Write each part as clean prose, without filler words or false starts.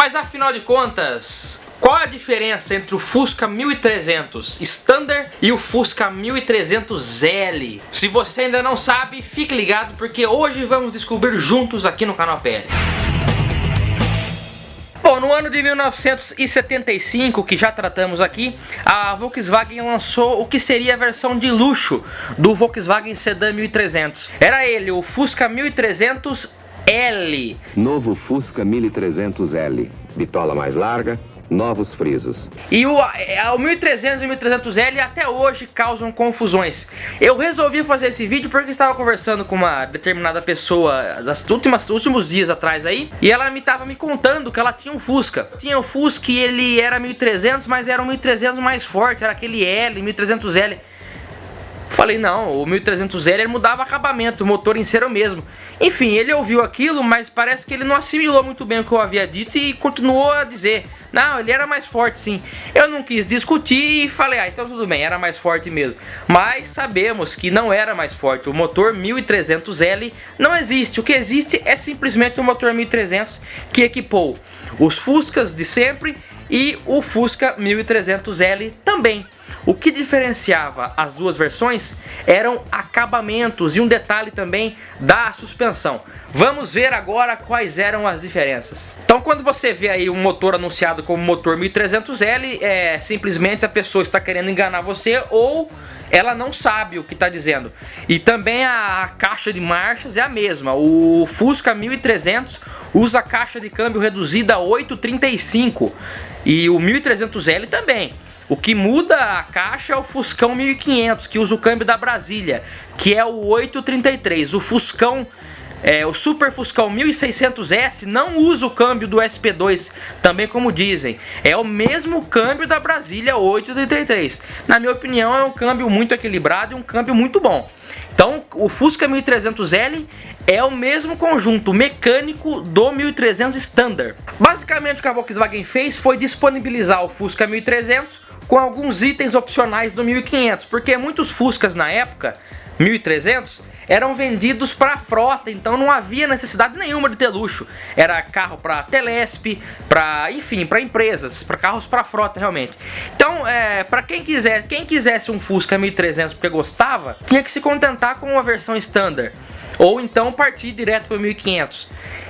Mas afinal de contas, qual a diferença entre o Fusca 1300 Standard e o Fusca 1300L? Se você ainda não sabe, fique ligado porque hoje vamos descobrir juntos aqui no canal PL. Bom, no ano de 1975, que já tratamos aqui, a Volkswagen lançou o que seria a versão de luxo do Volkswagen Sedan 1300. Era ele, o Fusca 1300L. Novo Fusca 1300L. Bitola mais larga, novos frisos. E o 1300 e o 1300L até hoje causam confusões. Eu resolvi fazer esse vídeo porque estava conversando com uma determinada pessoa dos últimos dias atrás aí, e ela estava me contando que ela tinha um Fusca. Tinha o Fusca e ele era 1300, mas era um 1300 mais forte, era aquele L, 1300L. Falei, não, o 1300L ele mudava acabamento, o motor em si era o mesmo. Enfim, ele ouviu aquilo, mas parece que ele não assimilou muito bem o que eu havia dito e continuou a dizer, não, ele era mais forte sim. Eu não quis discutir e falei, então tudo bem, era mais forte mesmo. Mas sabemos que não era mais forte, o motor 1300L não existe. O que existe é simplesmente o motor 1300 que equipou os Fuscas de sempre e o Fusca 1300L também. O que diferenciava as duas versões eram acabamentos e um detalhe também da suspensão. Vamos ver agora quais eram as diferenças. Então, quando você vê aí um motor anunciado como motor 1300L, simplesmente a pessoa está querendo enganar você ou ela não sabe o que está dizendo. E também a caixa de marchas é a mesma. O Fusca 1300 usa caixa de câmbio reduzida a 8,35 e o 1300L também. O que muda a caixa é o Fuscão 1500, que usa o câmbio da Brasília, que é o 833. O Fuscão, o Super Fuscão 1600S não usa o câmbio do SP2, também como dizem. É o mesmo câmbio da Brasília 833. Na minha opinião é um câmbio muito equilibrado e um câmbio muito bom. Então o Fusca 1300L é o mesmo conjunto mecânico do 1300 Standard. Basicamente o que a Volkswagen fez foi disponibilizar o Fusca 1300 com alguns itens opcionais do 1500, porque muitos Fuscas na época, 1300, eram vendidos para a frota, então não havia necessidade nenhuma de ter luxo. Era carro para Telesp, enfim, para empresas, para carros para frota realmente. Então, para quem quisesse um Fusca 1300 porque gostava, tinha que se contentar com a versão standard, ou então partir direto para o 1500.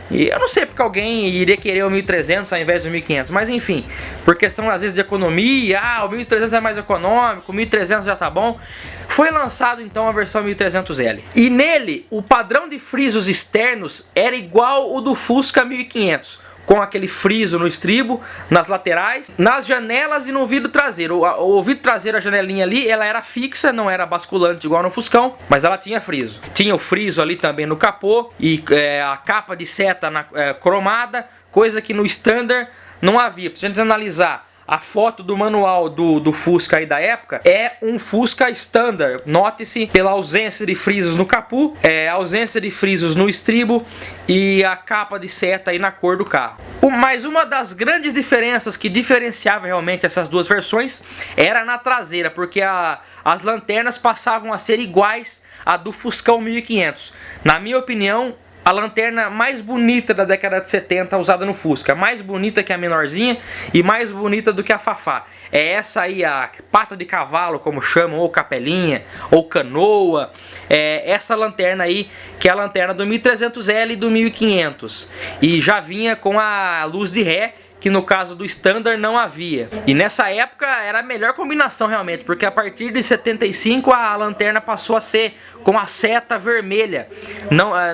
E eu não sei porque alguém iria querer o 1300 ao invés do 1500, mas enfim, por questão às vezes de economia, o 1300 é mais econômico, o 1300 já tá bom. Foi lançado então a versão 1300L. E nele, o padrão de frisos externos era igual o do Fusca 1500. Com aquele friso no estribo, nas laterais, nas janelas e no vidro traseiro. O vidro traseiro, a janelinha ali, ela era fixa, não era basculante igual no Fuscão, mas ela tinha friso. Tinha o friso ali também no capô e a capa de seta cromada, coisa que no Standard não havia. Pra gente analisar a foto do manual do Fusca aí da época, é um Fusca Standard. Note-se pela ausência de frisos no capô, ausência de frisos no estribo e a capa de seta aí na cor do carro. Mas uma das grandes diferenças que diferenciava realmente essas duas versões era na traseira, porque as lanternas passavam a ser iguais à do Fuscão 1500. Na minha opinião, a lanterna mais bonita da década de 70 usada no Fusca. Mais bonita que a menorzinha e mais bonita do que a Fafá. É essa aí, a pata de cavalo, como chamam, ou capelinha, ou canoa. É essa lanterna aí, que é a lanterna do 1300L e do 1500. E já vinha com a luz de ré, que no caso do Standard não havia. E nessa época era a melhor combinação realmente, porque a partir de 75 a lanterna passou a ser com a seta vermelha,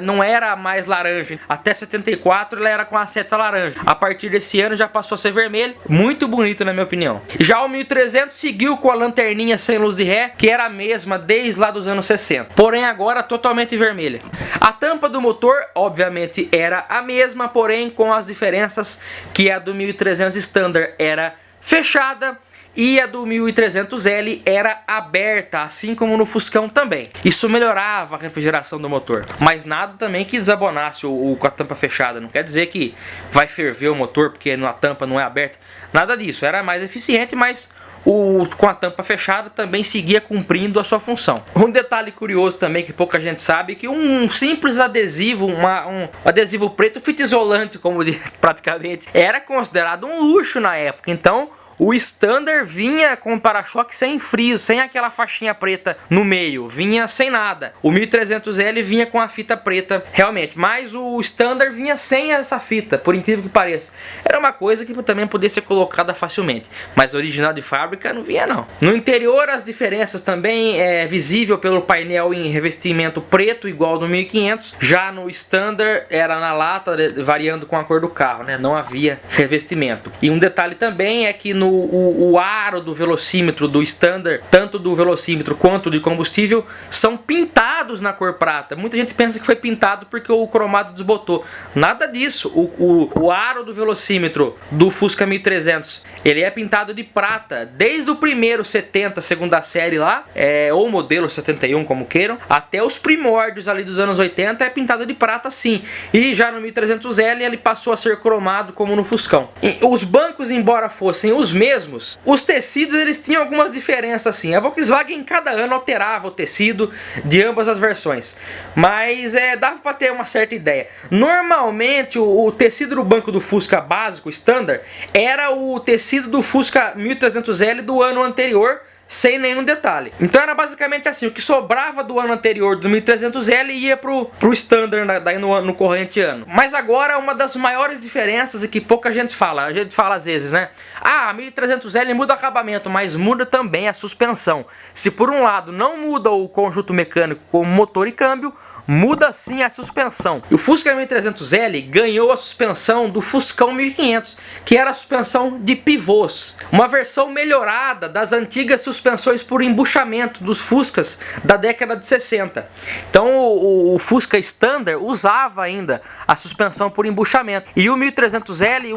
não era mais laranja. Até 74 ela era com a seta laranja. A partir desse ano já passou a ser vermelho, muito bonito na minha opinião. Já o 1300 seguiu com a lanterninha sem luz de ré, que era a mesma desde lá dos anos 60, porém agora totalmente vermelha. A tampa do motor obviamente era a mesma, porém com as diferenças que a do 1300 Standard era fechada e a do 1300L era aberta, assim como no Fuscão também. Isso melhorava a refrigeração do motor, mas nada também que desabonasse com a tampa fechada. Não quer dizer que vai ferver o motor porque a tampa não é aberta, nada disso. Era mais eficiente, mas com a tampa fechada também seguia cumprindo a sua função. Um detalhe curioso também que pouca gente sabe, que um simples adesivo, um adesivo preto fita isolante, como diz, praticamente, era considerado um luxo na época. Então o Standard vinha com para-choque sem friso, sem aquela faixinha preta no meio, vinha sem nada. O 1300L vinha com a fita preta, realmente, mas o Standard vinha sem essa fita, por incrível que pareça. Era uma coisa que também podia ser colocada facilmente, mas original de fábrica não vinha não. No interior as diferenças também é visível pelo painel em revestimento preto, igual do 1500. Já no Standard era na lata, variando com a cor do carro, né? Não havia revestimento. E um detalhe também é que o aro do velocímetro do Standard, tanto do velocímetro quanto de combustível, são pintados na cor prata. Muita gente pensa que foi pintado porque o cromado desbotou. Nada disso. O aro do velocímetro do Fusca 1300, ele é pintado de prata desde o primeiro 70, segunda série lá, ou modelo 71, como queiram, até os primórdios ali dos anos 80 é pintado de prata sim. E já no 1300L ele passou a ser cromado como no Fuscão. E os bancos, embora fossem os mesmos, os tecidos eles tinham algumas diferenças assim. A Volkswagen cada ano alterava o tecido de ambas as versões, mas dava para ter uma certa ideia. Normalmente o tecido do banco do Fusca básico, Standard, era o tecido do Fusca 1300L do ano anterior, sem nenhum detalhe. Então era basicamente assim, o que sobrava do ano anterior do 1300L ia pro Standard daí no corrente ano. Mas agora uma das maiores diferenças é que pouca gente fala, a gente fala às vezes, né? Ah, a 1300L muda o acabamento, mas muda também a suspensão. Se por um lado não muda o conjunto mecânico como motor e câmbio, muda sim a suspensão. O Fusca 1300L ganhou a suspensão do Fuscão 1500, que era a suspensão de pivôs, uma versão melhorada das antigas suspensões por embuchamento dos Fuscas da década de 60. Então o Fusca Standard usava ainda a suspensão por embuchamento e o 1300L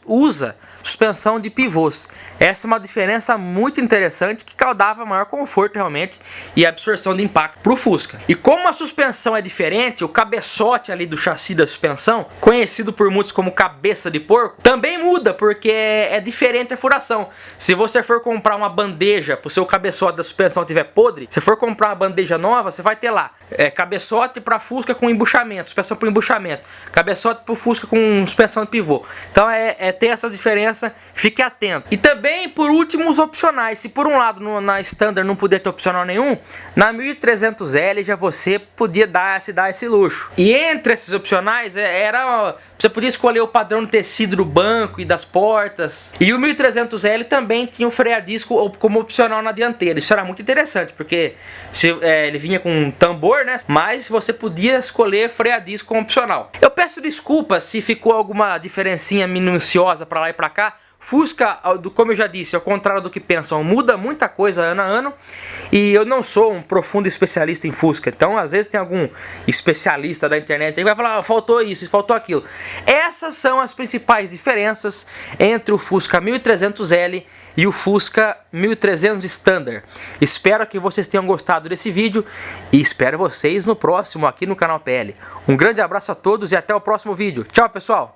usa suspensão de pivôs. Essa é uma diferença muito interessante que dava maior conforto realmente e absorção de impacto para o Fusca. E como a suspensão é diferente, o cabeçote ali do chassi da suspensão, conhecido por muitos como cabeça de porco, também muda porque é diferente a furação. Se você for comprar uma bandeja para o seu cabeçote da suspensão estiver podre, se for comprar uma bandeja nova, você vai ter lá cabeçote para Fusca com embuchamento, suspensão por embuchamento, cabeçote para o Fusca com suspensão de pivô. Então tem essa diferença, fique atento. E também, por último, os opcionais. Se por um lado na Standard não podia ter opcional nenhum, na 1300L já você podia dar esse luxo. E entre esses opcionais você podia escolher o padrão de tecido do banco e das portas. E o 1300L também tinha o freio a disco como opcional na dianteira. Isso era muito interessante, porque ele vinha com um tambor, né? Mas você podia escolher freio a disco como opcional. Eu peço desculpas se ficou alguma diferencinha minuciosa para lá e para cá. Fusca, como eu já disse, ao contrário do que pensam, muda muita coisa ano a ano. E eu não sou um profundo especialista em Fusca. Então às vezes tem algum especialista da internet que vai falar, faltou isso, faltou aquilo. Essas são as principais diferenças entre o Fusca 1300L e o Fusca 1300 Standard. Espero que vocês tenham gostado desse vídeo e espero vocês no próximo aqui no canal PL. Um grande abraço a todos e até o próximo vídeo. Tchau, pessoal!